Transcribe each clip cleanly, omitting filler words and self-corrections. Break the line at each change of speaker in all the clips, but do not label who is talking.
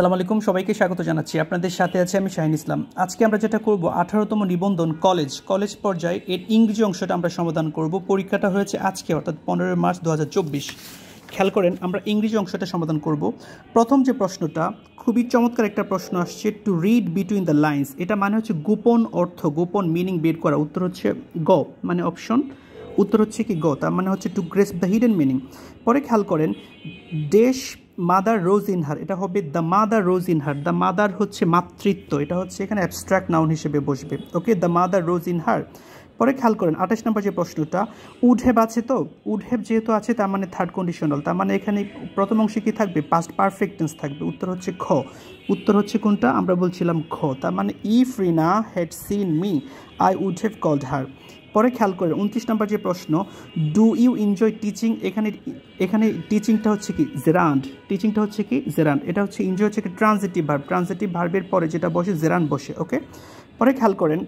আসসালামু আলাইকুম সবাইকে স্বাগত জানাচ্ছি। আপনাদের সাথে আছে আমি শাহিন ইসলাম। আজকে আমরা যেটা করব 18তম নিবন্ধন কলেজ পর্যায়ে এর ইংরেজি অংশটা আমরা সমাধান করব। পরীক্ষাটা হয়েছে আজকে অর্থাৎ 15 মার্চ 2024। খেয়াল করেন আমরা ইংরেজি অংশটা সমাধান করব। প্রথম যে প্রশ্নটা খুবই চমৎকার একটা প্রশ্ন আসছে, to read between the lines. এটা মানে হচ্ছে গোপন অর্থ, গোপন মিনিং বের করা। উত্তর হচ্ছে গ, মানে অপশন উত্তর হচ্ছে কি গ, তার মানে হচ্ছে to grace the hidden meaning. পরে খেয়াল করেন দেশ মাদার রোজ ইন হার, এটা হবে the mother rose in her. The mother হচ্ছে মাতৃত্ব, এটা হচ্ছে এখানে অ্যাবস্ট্রাক্ট নাউন হিসেবে বসবে। Okay, the mother rose in her. পরে খেয়াল করেন 28 নম্বর যে প্রশ্নটা, উড হ্যাভ আছে, তো উড হ্যাভ যেহেতু আছে তার মানে থার্ড কন্ডিশনাল, তার মানে এখানে প্রথম অংশে কি থাকবে, পাস্ট পারফেক্ট টেন্স থাকবে। উত্তর হচ্ছে খ। উত্তর হচ্ছে কোনটা, আমরা বলছিলাম খ, তার মানে if Rina had seen me I would have called her. পরে খেয়াল করেন 29 নম্বর যে প্রশ্ন, ডু ইউ এনজয় টিচিং। এখানে টিচিংটা হচ্ছে কি জেরান্ড, টিচিংটা হচ্ছে কি জেরান্ড। এটা হচ্ছে এনজয় হচ্ছে কি ট্রানজিটিভ ভার্ব, ট্রানজিটিভ ভার্বের পরে যেটা বসে জেরান্ড বসে। ওকে, পরে খেয়াল করেন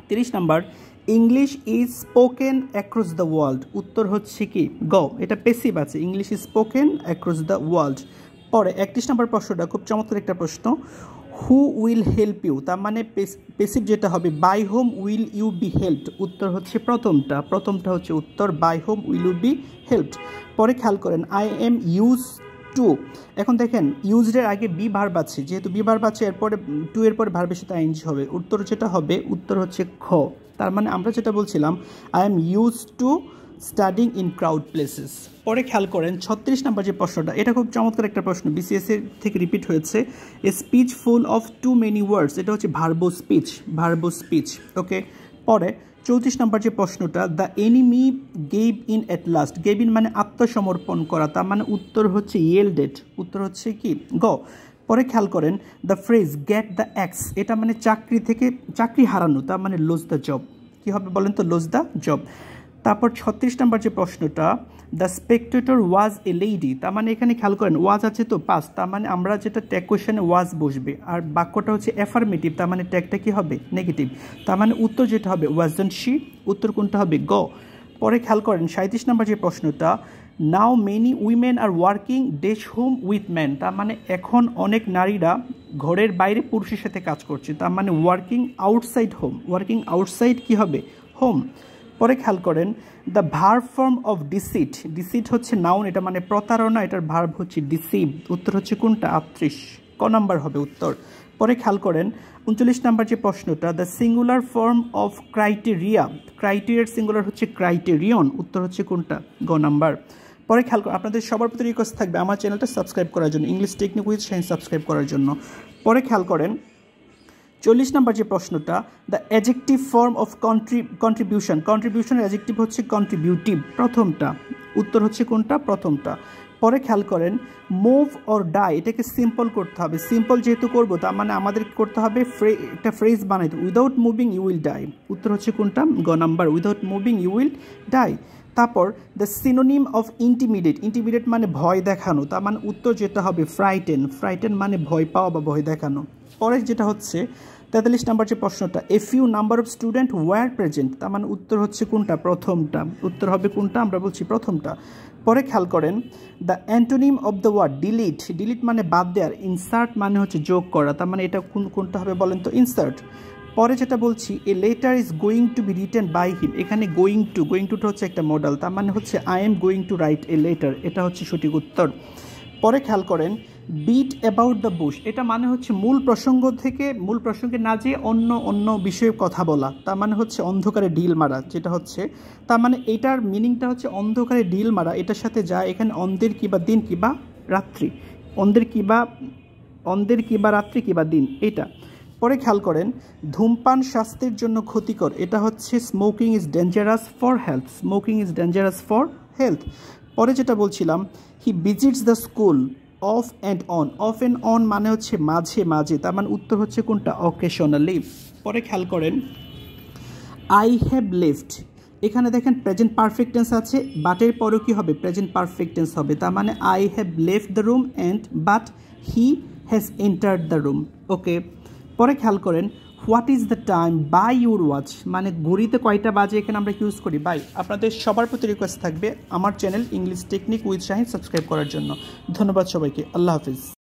30 number, English is spoken across the world. উত্তর হচ্ছে কি গ, এটা পেসিভ আছে, English is spoken across the world. পরে 31 নম্বর প্রশ্নটা খুব চমৎকার একটা প্রশ্ন, হু উইল হেল্প ইউ, তার মানে পেসিভ যেটা হবে by whom will you be helped. উত্তর হচ্ছে প্রথমটা হচ্ছে উত্তর, by whom will you be helped. পরে খেয়াল করেন আই এম ইউজ টু। এখন দেখেন ইউজডের আগে বি ভার্ব আছে, যেহেতু বি ভার্ব আছে এরপরে টু এর পরে ভার্বের সাথে আইএনজি হবে। উত্তর যেটা হবে উত্তর হচ্ছে খ, তার মানে আমরা যেটা বলছিলাম I am use to studying in crowd places. পরে খেয়াল করেন 36 নম্বর যে প্রশ্নটা, এটা খুব চমৎকার একটা প্রশ্ন, বিসিএস এর থেকে রিপিট হয়েছে। A speech full of too many words, এটা হচ্ছে ভার্ব স্পিচ। ওকে, পরে 34 নম্বর যে প্রশ্নটা, the enemy gave in at last. Gave in মানে আত্মসমর্পণ করা, তার মানে উত্তর হচ্ছে ইয়েল্ডেড। উত্তর হচ্ছে কি গ। পরে খেয়াল করেন দ্য ফ্রেজ গেট দ্য অ্যাক্স, এটা মানে চাকরি হারানো, তার মানে লুজ দ্য জব। কী হবে বলেন তো, লুজ দ্য জব। তারপর 36 নম্বর যে প্রশ্নটা, the Spectator was a lady, তার মানে এখানে খেয়াল করেন ওয়াজ আছে তো পাস্ট, তার মানে আমরা যেটা ট্যাগ কোয়েশনে ওয়াজ বসবে, আর বাক্যটা হচ্ছে অ্যাফার্মেটিভ, তার মানে ট্যাগটা কি হবে নেগেটিভ, তার মানে উত্তর যেটা হবে ওয়াজন্ট শি। উত্তর কোনটা হবে গ। পরে খেয়াল করেন 37 নম্বর যে প্রশ্নটা, now many women are working dash home with man, তার মানে এখন অনেক নারীরা ঘরের বাইরে পুরুষের সাথে কাজ করছে, তার মানে working outside home, working outside কি হবে হোম। পরে খেয়াল করেন the verb form of deceit হচ্ছে নাউন, এটা মানে প্রতারণা, এটার ভার্ব হচ্ছে ডিসিভ। উত্তর হচ্ছে কোনটা 38, ক নাম্বার হবে উত্তর। পরে খেয়াল করেন 39 নাম্বার যে প্রশ্নটা, দ্য সিঙ্গুলার ফর্ম অফ ক্রাইটেরিয়ার সিঙ্গুলার হচ্ছে ক্রাইটেরিয়ন। উত্তর হচ্ছে কোনটা গ নাম্বার। পরে খেয়াল করেন আপনাদের সবার প্রতি রিকোয়েস্ট থাকবে আমার চ্যানেলটা সাবস্ক্রাইব করার জন্য, English technique with Shahin subscribe করার জন্য। পরে খেয়াল করেন 40 নম্বর যে প্রশ্নটা, দ্য অ্যাডজেক্টিভ ফর্ম অফ কন্ট্রিবিউশনের অ্যাডজেক্টিভ হচ্ছে কন্ট্রিবিউটিভ, প্রথমটা। উত্তর হচ্ছে কোনটা প্রথমটা। পরে খেয়াল করেন মুভ অর ডাই, এটাকে সিম্পল করতে হবে, সিম্পল যেহেতু করবো তার মানে আমাদের করতে হবে একটা ফ্রেজ বানাইতে, without moving you will die. উত্তর হচ্ছে কোনটা গ number, without moving you will die. তারপর দ্য সিনোনিম অফ ইন্টিমিডেট মানে ভয় দেখানো, তার মানে উত্তর যেটা হবে ফ্রাইটেন মানে ভয় পাওয়া বা ভয় দেখানো। পরে যেটা হচ্ছে 43 নম্বর যে প্রশ্নটা, a few number of student were present, তার মানে উত্তর হচ্ছে কোনটা প্রথমটা। উত্তর হবে কোনটা, আমরা বলছি প্রথমটা। পরে খেয়াল করেন the antonym of the word delete মানে বাদ দেওয়ার, ইনসার্ট মানে হচ্ছে যোগ করা, তার মানে এটা কোনটা হবে বলেন তো ইনসার্ট। পরে যেটা বলছি a letter is going to be written by him, এখানে গোয়িং টুটা হচ্ছে একটা মডেল, তার মানে হচ্ছে I am going to write a letter, এটা হচ্ছে সঠিক উত্তর। পরে খেয়াল করেন বিট অ্যাবাউট দ্য বুশ, এটা মানে হচ্ছে মূল প্রসঙ্গে না যেয়ে অন্য বিষয়ে কথা বলা, তার মানে হচ্ছে অন্ধকারে ঢিল মারা, যেটা হচ্ছে তার মানে এটার মিনিংটা হচ্ছে অন্ধকারে ঢিল মারা, এটার সাথে যায় এখানে অন্ধের কিবা দিন কিবা রাত্রি, অন্ধের কিবা রাত্রি কিবা দিন এটা। পরে খেয়াল করেন ধূমপান স্বাস্থ্যের জন্য ক্ষতিকর, এটা হচ্ছে smoking is dangerous for health. পরে যেটা বলছিলাম হি visits the school of and on মানে হচ্ছে মাঝে, তার মানে উত্তর হচ্ছে কোনটা অকেশনালি। পরে খেয়াল করেন আই হ্যাভ লেফট, এখানে দেখেন প্রেজেন্ট পারফেক্ট টেন্স আছে, বাটের পরেও কি হবে প্রেজেন্ট পারফেক্ট টেন্স হবে, তার মানে I have left the room but he has entered the room. Okay, পরে খেয়াল করেন what is the time by your watch, মানে ঘড়িতে কয়টা বাজে এখানে আমরা ইউজ করি বাই। আপনাদের সবার প্রতি রিকোয়েস্ট থাকবে আমার channel English technique with Shahin subscribe করার জন্য। ধন্যবাদ সবাইকে, আল্লাহ হাফিজ।